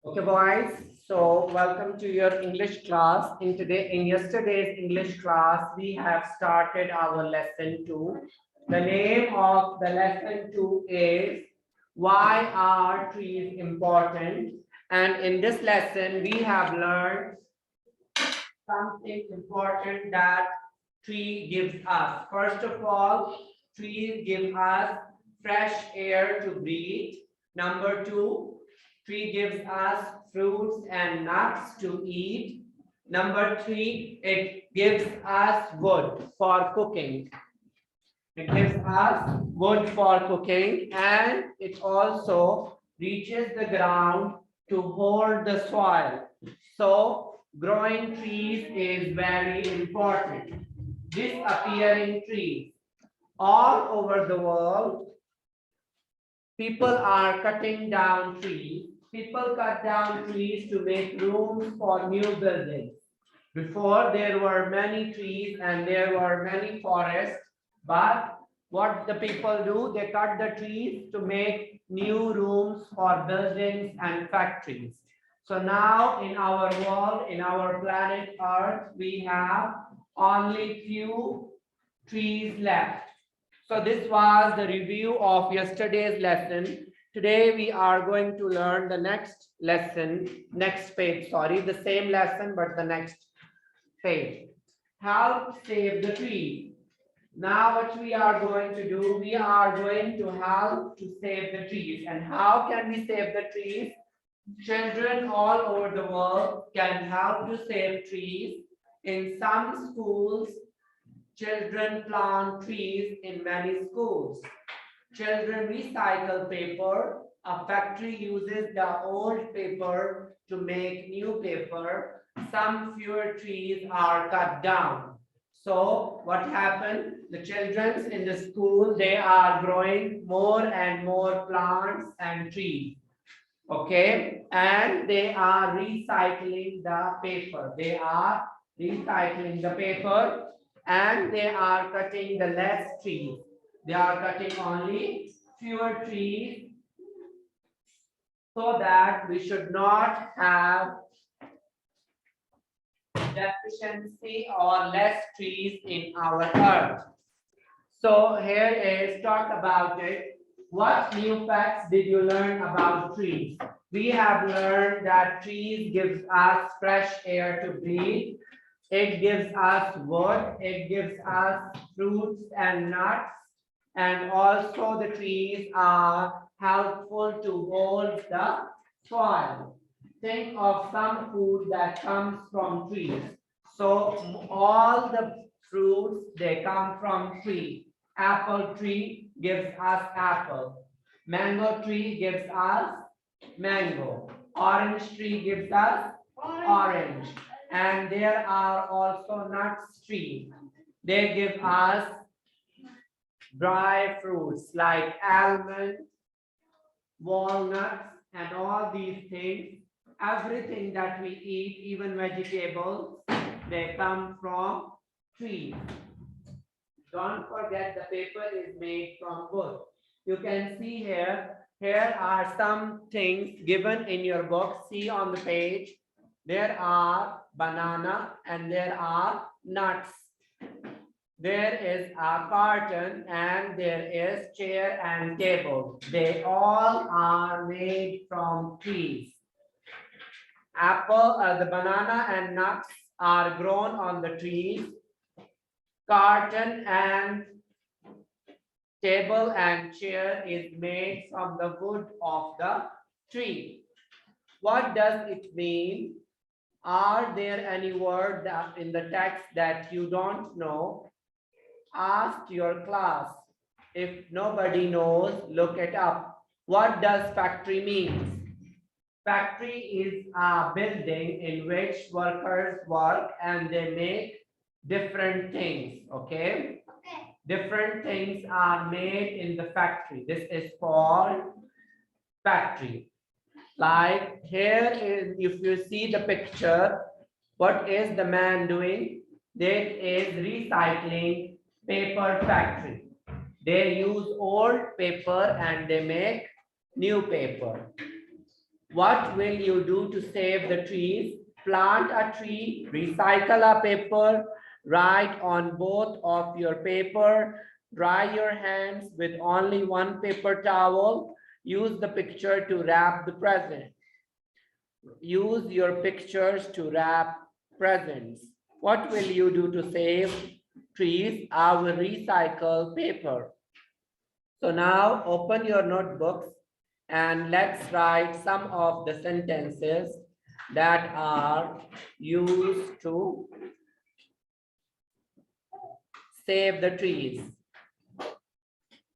Okay, boys. So welcome to your English class. In yesterday's English class, we have started our lesson 2. The name of the lesson 2 is Why Are Trees Important? And in this lesson, we have learned something important that tree gives us. First of all, trees give us fresh air to breathe. Number two, tree gives us fruits and nuts to eat. Number three, it gives us wood for cooking. It gives us wood for cooking, and it also reaches the ground to hold the soil. So growing trees is very important. Disappearing trees. All over the world, people are cutting down trees. People cut down trees to make rooms for new buildings. Before, there were many trees and there were many forests, but what the people do, they cut the trees to make new rooms for buildings and factories. So now in our world, in our planet Earth, we have only few trees left. So this was the review of yesterday's lesson. Today we are going to learn the next lesson, next page, sorry, the same lesson, but the next page. Help save the tree. Now what we are going to do, we are going to help to save the trees. And how can we save the trees? Children all over the world can help to save trees. In some schools, children plant trees in many schools. Children recycle paper. A factory uses the old paper to make new paper. Some fewer trees are cut down. So what happened? The children in the school, they are growing more and more plants and trees. Okay, and they are recycling the paper. They are recycling the paper and they are cutting the less trees. They are cutting only fewer trees so that we should not have deficiency or less trees in our earth. So here is talk about it. What new facts did you learn about trees? We have learned that trees gives us fresh air to breathe. It gives us wood. It gives us fruits and nuts. And also the trees are helpful to hold the soil. Think of some food that comes from trees. So all the fruits, they come from trees. Apple tree gives us apple. Mango tree gives us mango. Orange tree gives us orange. And there are also nuts tree. They give us dry fruits like almond, walnuts, and all these things. Everything that we eat, even vegetables, they come from trees. Don't forget the paper is made from wood. You can see here are some things given in your book. See on the page, there are banana and there are nuts. There is a carton and there is chair and table. They all are made from trees. The banana and nuts are grown on the trees. Carton and table and chair is made from the wood of the tree. What does it mean? Are there any words that in the text that you don't know? Ask your class. If nobody knows, look it up. What does factory mean? Factory is a building in which workers work and they make different things. Okay? Different things are made in the factory. This is called factory. Like here is, if you see the picture, what is the man doing? That is recycling paper factory. They use old paper and they make new paper. What will you do to save the trees? Plant a tree, recycle a paper, write on both of your paper, dry your hands with only one paper towel, use the picture to wrap the present. Use your pictures to wrap presents. What will you do to save trees? I will recycle paper. So now open your notebooks and let's write some of the sentences that are used to save the trees.